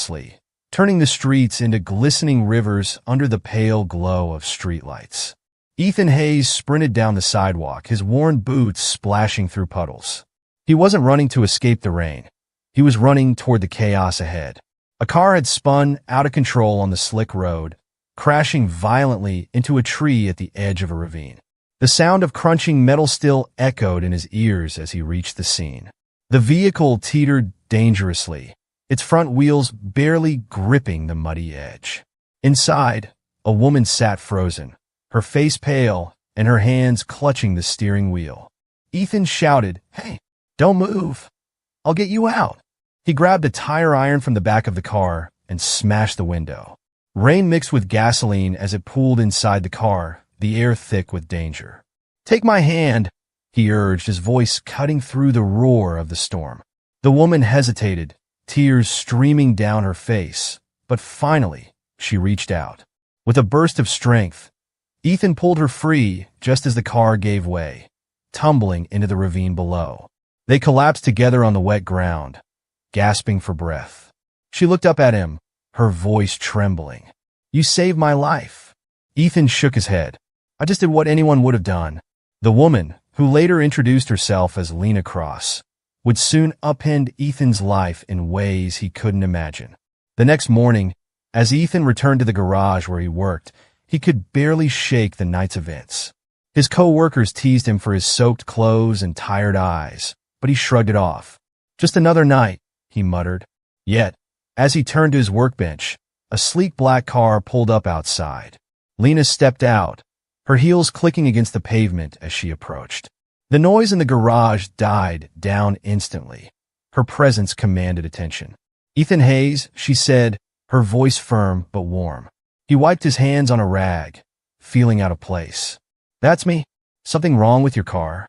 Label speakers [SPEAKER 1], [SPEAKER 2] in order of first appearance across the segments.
[SPEAKER 1] dangerously, turning the streets into glistening rivers under the pale glow of streetlights. Ethan Hayes sprinted down the sidewalk, his worn boots splashing through puddles. He wasn't running to escape the rain. He was running toward the chaos ahead. A car had spun out of control on the slick road, crashing violently into a tree at the edge of a ravine. The sound of crunching metal still echoed in his ears as he reached the scene. The vehicle teetered dangerously, its front wheels barely gripping the muddy edge. Inside, a woman sat frozen, her face pale and her hands clutching the steering wheel. Ethan shouted, "Hey, don't move. I'll get you out." He grabbed a tire iron from the back of the car and smashed the window. Rain mixed with gasoline as it pooled inside the car, the air thick with danger. "Take my hand," he urged, his voice cutting through the roar of the storm. The woman hesitated, tears streaming down her face, but finally she reached out. With a burst of strength, Ethan pulled her free just as the car gave way, tumbling into the ravine below. They collapsed together on the wet ground, gasping for breath. She looked up at him, her voice trembling. "You saved my life." Ethan shook his head. "I just did what anyone would have done." The woman, who later introduced herself as Lena Cross, would soon upend Ethan's life in ways he couldn't imagine. The next morning, as Ethan returned to the garage where he worked, he could barely shake the night's events. His co-workers teased him for his soaked clothes and tired eyes, but he shrugged it off. "Just another night," he muttered. Yet, as he turned to his workbench, a sleek black car pulled up outside. Lena stepped out, her heels clicking against the pavement as she approached. The noise in the garage died down instantly. Her presence commanded attention. "Ethan Hayes," she said, her voice firm but warm. He wiped his hands on a rag, feeling out of place. "That's me. Something wrong with your car?"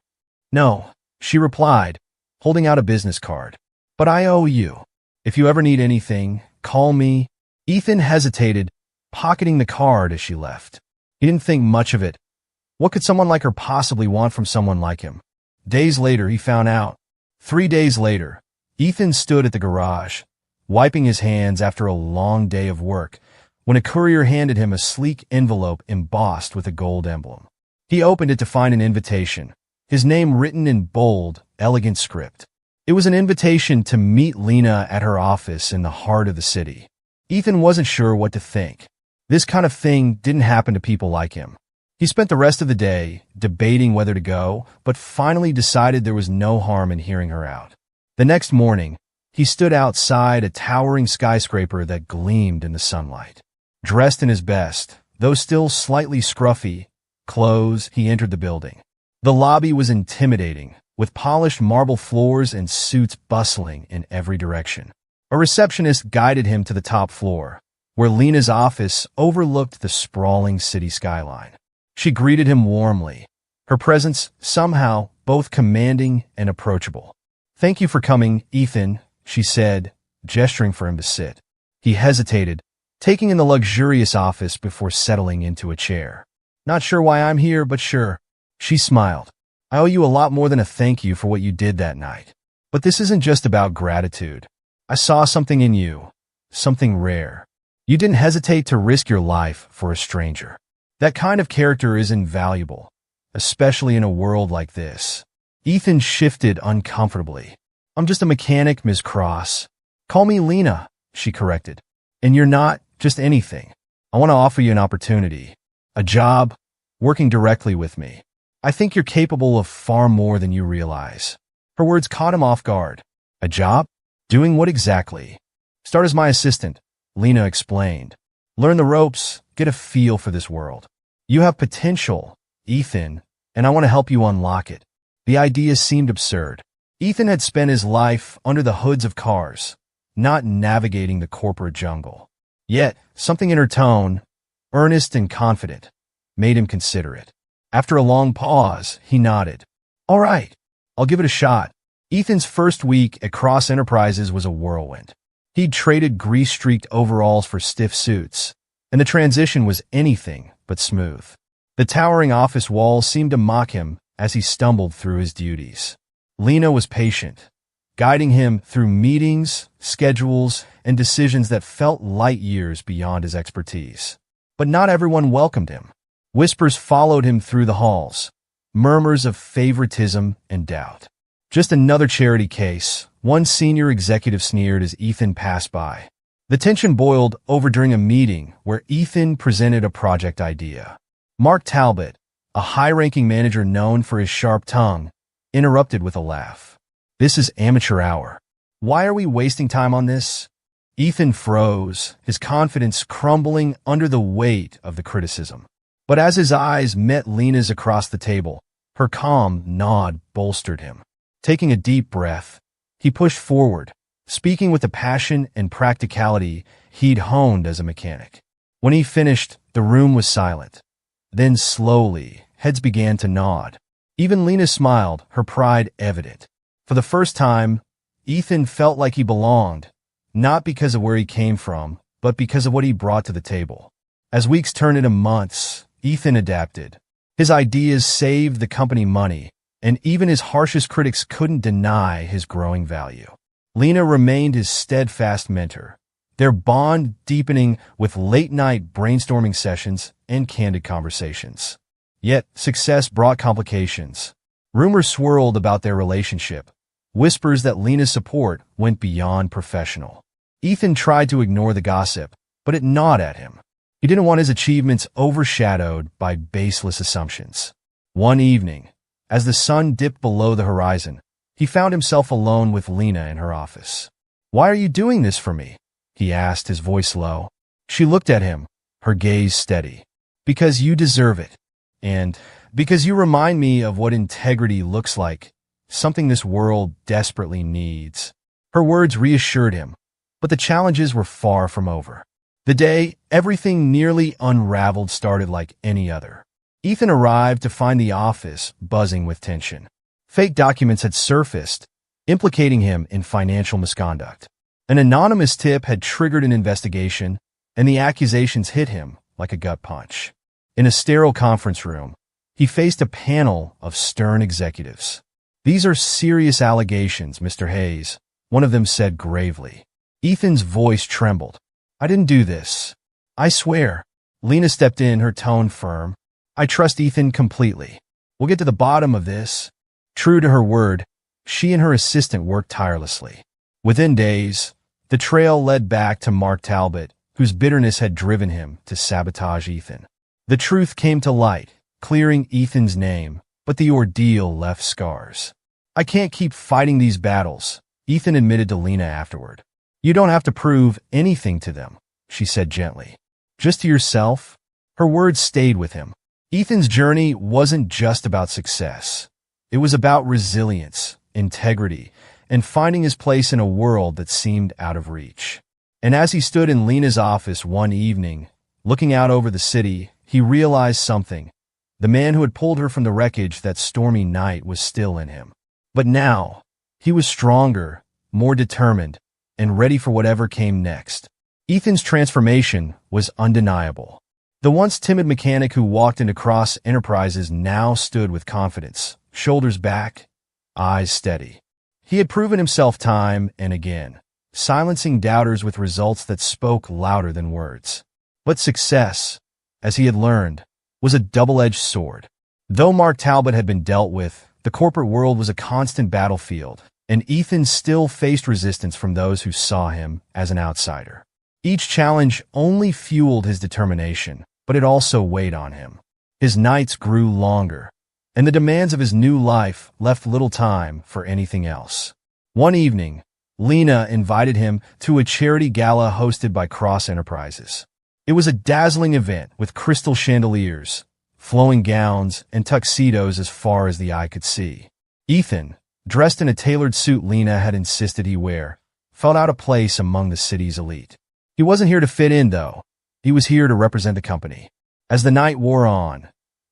[SPEAKER 1] "No," she replied, holding out a business card. "But I owe you. If you ever need anything, call me." Ethan hesitated, pocketing the card as she left. He didn't think much of it. What could someone like her possibly want from someone like him? Days later, he found out. 3 days later, Ethan stood at the garage, wiping his hands after a long day of work, when a courier handed him a sleek envelope embossed with a gold emblem. He opened it to find an invitation, his name written in bold, elegant script. It was an invitation to meet Lena at her office in the heart of the city. Ethan wasn't sure what to think. This kind of thing didn't happen to people like him. He spent the rest of the day debating whether to go, but finally decided there was no harm in hearing her out. The next morning, he stood outside a towering skyscraper that gleamed in the sunlight. Dressed in his best, though still slightly scruffy, clothes, he entered the building. The lobby was intimidating, with polished marble floors and suits bustling in every direction. A receptionist guided him to the top floor, where Lena's office overlooked the sprawling city skyline. She greeted him warmly, her presence somehow both commanding and approachable. "Thank you for coming, Ethan," she said, gesturing for him to sit. He hesitated, taking in the luxurious office before settling into a chair. "Not sure why I'm here, but sure." She smiled. "I owe you a lot more than a thank you for what you did that night. But this isn't just about gratitude. I saw something in you, something rare. You didn't hesitate to risk your life for a stranger. That kind of character is invaluable, especially in a world like this." Ethan shifted uncomfortably. "I'm just a mechanic, Ms. Cross." "Call me Lena," she corrected. "And you're not just anything. I want to offer you an opportunity, a job, working directly with me. I think you're capable of far more than you realize." Her words caught him off guard. "A job? Doing what exactly?" "Start as my assistant," Lena explained. "Learn the ropes, get a feel for this world. You have potential, Ethan, and I want to help you unlock it." The idea seemed absurd. Ethan had spent his life under the hoods of cars, not navigating the corporate jungle. Yet, something in her tone, earnest and confident, made him consider it. After a long pause, he nodded. "All right, I'll give it a shot." Ethan's first week at Cross Enterprises was a whirlwind. He'd traded grease-streaked overalls for stiff suits, and the transition was anything but smooth. The towering office walls seemed to mock him as he stumbled through his duties. Lena was patient, guiding him through meetings, schedules, and decisions that felt light years beyond his expertise. But not everyone welcomed him. Whispers followed him through the halls, murmurs of favoritism and doubt. Just another charity case, one senior executive sneered as Ethan passed by. The tension boiled over during a meeting where Ethan presented a project idea. Mark Talbot, a high-ranking manager known for his sharp tongue, interrupted with a laugh. "This is amateur hour. Why are we wasting time on this?" Ethan froze, his confidence crumbling under the weight of the criticism. But as his eyes met Lena's across the table, her calm nod bolstered him. Taking a deep breath, he pushed forward, speaking with the passion and practicality he'd honed as a mechanic. When he finished, the room was silent. Then slowly, heads began to nod. Even Lena smiled, her pride evident. For the first time, Ethan felt like he belonged, not because of where he came from, but because of what he brought to the table. As weeks turned into months, Ethan adapted. His ideas saved the company money, and even his harshest critics couldn't deny his growing value. Lena remained his steadfast mentor, their bond deepening with late-night brainstorming sessions and candid conversations. Yet, success brought complications. Rumors swirled about their relationship, whispers that Lena's support went beyond professional. Ethan tried to ignore the gossip, but it gnawed at him. He didn't want his achievements overshadowed by baseless assumptions. One evening, as the sun dipped below the horizon, he found himself alone with Lena in her office. "Why are you doing this for me?" he asked, his voice low. She looked at him, her gaze steady. "Because you deserve it. And because you remind me of what integrity looks like, something this world desperately needs." Her words reassured him, but the challenges were far from over. The day everything nearly unraveled started like any other. Ethan arrived to find the office buzzing with tension. Fake documents had surfaced, implicating him in financial misconduct. An anonymous tip had triggered an investigation, and the accusations hit him like a gut punch. In a sterile conference room, he faced a panel of stern executives. "These are serious allegations, Mr. Hayes," one of them said gravely. Ethan's voice trembled. "I didn't do this. I swear." Lena stepped in, her tone firm. "I trust Ethan completely. We'll get to the bottom of this." True to her word, she and her assistant worked tirelessly. Within days, the trail led back to Mark Talbot, whose bitterness had driven him to sabotage Ethan. The truth came to light, clearing Ethan's name, but the ordeal left scars. "I can't keep fighting these battles," Ethan admitted to Lena afterward. "You don't have to prove anything to them," she said gently. "Just to yourself." Her words stayed with him. Ethan's journey wasn't just about success. It was about resilience, integrity, and finding his place in a world that seemed out of reach. And as he stood in Lena's office one evening, looking out over the city, he realized something. The man who had pulled her from the wreckage that stormy night was still in him. But now, he was stronger, more determined, and ready for whatever came next. Ethan's transformation was undeniable. The once timid mechanic who walked into Cross Enterprises now stood with confidence, shoulders back, eyes steady. He had proven himself time and again, silencing doubters with results that spoke louder than words. But success, as he had learned, was a double-edged sword. Though Mark Talbot had been dealt with, the corporate world was a constant battlefield, and Ethan still faced resistance from those who saw him as an outsider. Each challenge only fueled his determination, but it also weighed on him. His nights grew longer, and the demands of his new life left little time for anything else. One evening, Lena invited him to a charity gala hosted by Cross Enterprises. It was a dazzling event with crystal chandeliers, flowing gowns, and tuxedos as far as the eye could see. Ethan, dressed in a tailored suit Lena had insisted he wear, felt out of place among the city's elite. He wasn't here to fit in, though. He was here to represent the company. As the night wore on,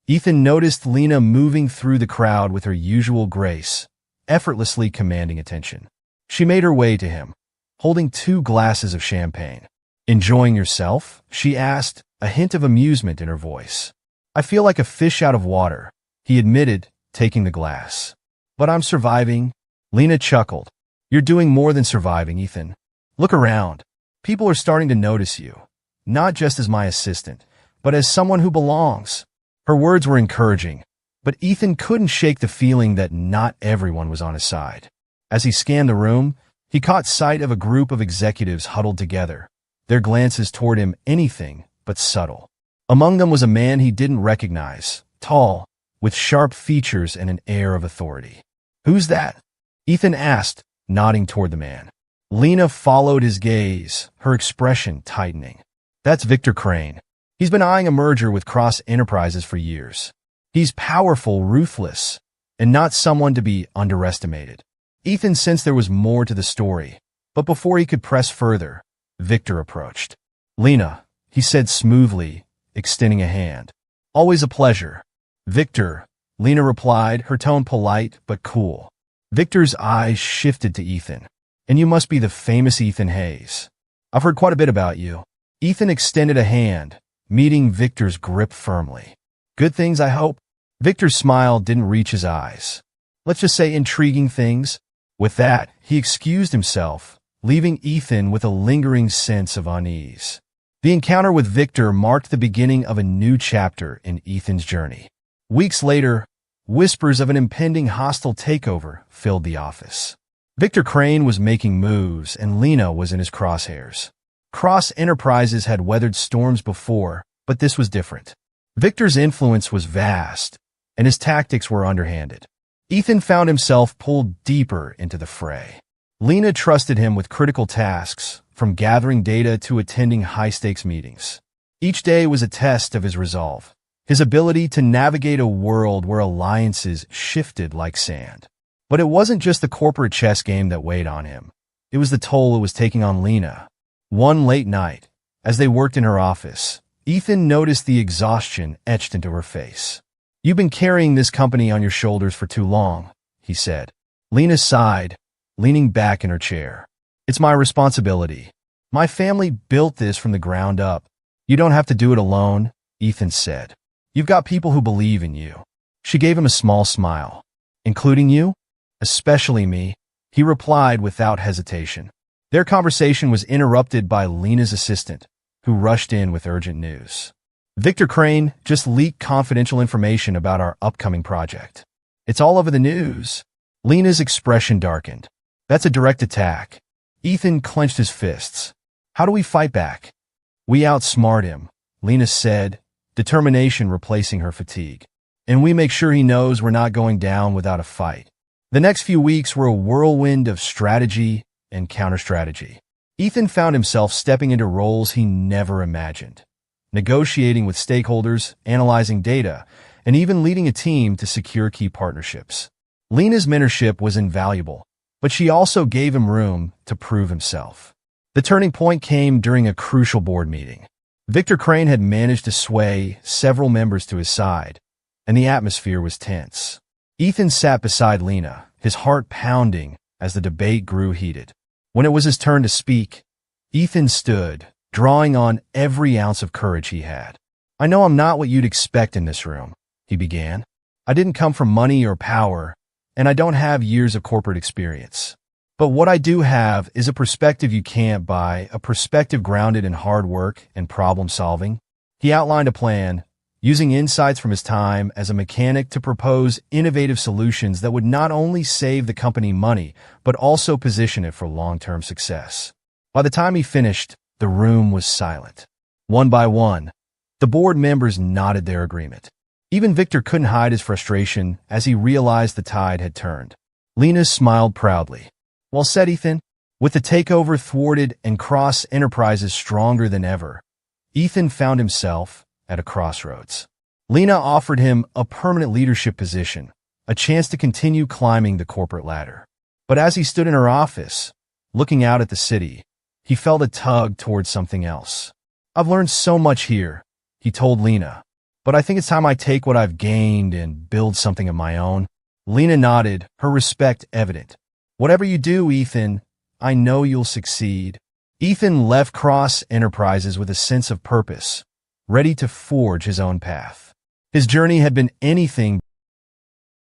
[SPEAKER 1] Ethan noticed Lena moving through the crowd with her usual grace, effortlessly commanding attention. She made her way to him, holding 2 glasses of champagne. "Enjoying yourself?" she asked, a hint of amusement in her voice. "I feel like a fish out of water," he admitted, taking the glass. "But I'm surviving." Lena chuckled. You're doing more than surviving, Ethan. Look around. People are starting to notice you, not just as my assistant, but as someone who belongs. Her words were encouraging, but Ethan couldn't shake the feeling that not everyone was on his side. As he scanned the room, he caught sight of a group of executives huddled together, their glances toward him anything but subtle. Among them was a man he didn't recognize, tall, with sharp features and an air of authority. "Who's that?" Ethan asked, nodding toward the man. Lena followed his gaze, her expression tightening. "That's Victor Crane. He's been eyeing a merger with Cross Enterprises for years. He's powerful, ruthless, and not someone to be underestimated." Ethan sensed there was more to the story, but before he could press further, Victor approached. "Lena," he said smoothly, extending a hand. "Always a pleasure." "Victor," Lena replied, her tone polite but cool. Victor's eyes shifted to Ethan. "And you must be the famous Ethan Hayes. I've heard quite a bit about you." Ethan extended a hand, meeting Victor's grip firmly. "Good things, I hope?" Victor's smile didn't reach his eyes. "Let's just say intriguing things." With that, he excused himself, leaving Ethan with a lingering sense of unease. The encounter with Victor marked the beginning of a new chapter in Ethan's journey. Weeks later, whispers of an impending hostile takeover filled the office. Victor Crane was making moves, and Lena was in his crosshairs. Cross Enterprises had weathered storms before, but this was different. Victor's influence was vast, and his tactics were underhanded. Ethan found himself pulled deeper into the fray. Lena trusted him with critical tasks, from gathering data to attending high-stakes meetings. Each day was a test of his resolve, his ability to navigate a world where alliances shifted like sand. But it wasn't just the corporate chess game that weighed on him. It was the toll it was taking on Lena. One late night, as they worked in her office, Ethan noticed the exhaustion etched into her face. "You've been carrying this company on your shoulders for too long," he said. Lena sighed, leaning back in her chair. "It's my responsibility. My family built this from the ground up." "You don't have to do it alone," Ethan said. "You've got people who believe in you." She gave him a small smile. "Including you?" "Especially me," he replied without hesitation. Their conversation was interrupted by Lena's assistant, who rushed in with urgent news. "Victor Crane just leaked confidential information about our upcoming project. It's all over the news." Lena's expression darkened. "That's a direct attack." Ethan clenched his fists. "How do we fight back?" "We outsmart him," Lena said, determination replacing her fatigue. "And we make sure he knows we're not going down without a fight." The next few weeks were a whirlwind of strategy and counter-strategy. Ethan found himself stepping into roles he never imagined, negotiating with stakeholders, analyzing data, and even leading a team to secure key partnerships. Lena's mentorship was invaluable, but she also gave him room to prove himself. The turning point came during a crucial board meeting. Victor Crane had managed to sway several members to his side, and the atmosphere was tense. Ethan sat beside Lena, his heart pounding as the debate grew heated. When it was his turn to speak, Ethan stood, drawing on every ounce of courage he had. "I know I'm not what you'd expect in this room," he began. "I didn't come from money or power, and I don't have years of corporate experience. But what I do have is a perspective you can't buy, a perspective grounded in hard work and problem solving." He outlined a plan, using insights from his time as a mechanic to propose innovative solutions that would not only save the company money, but also position it for long-term success. By the time he finished, the room was silent. One by one, the board members nodded their agreement. Even Victor couldn't hide his frustration as he realized the tide had turned. Lena smiled proudly. "Well said, Ethan." With the takeover thwarted and Cross Enterprises stronger than ever, Ethan found himself at a crossroads. Lena offered him a permanent leadership position, a chance to continue climbing the corporate ladder. But as he stood in her office, looking out at the city, he felt a tug towards something else. "I've learned so much here," he told Lena, "but I think it's time I take what I've gained and build something of my own." Lena nodded, her respect evident. "Whatever you do, Ethan, I know you'll succeed." Ethan left Cross Enterprises with a sense of purpose, ready to forge his own path. His journey had been anything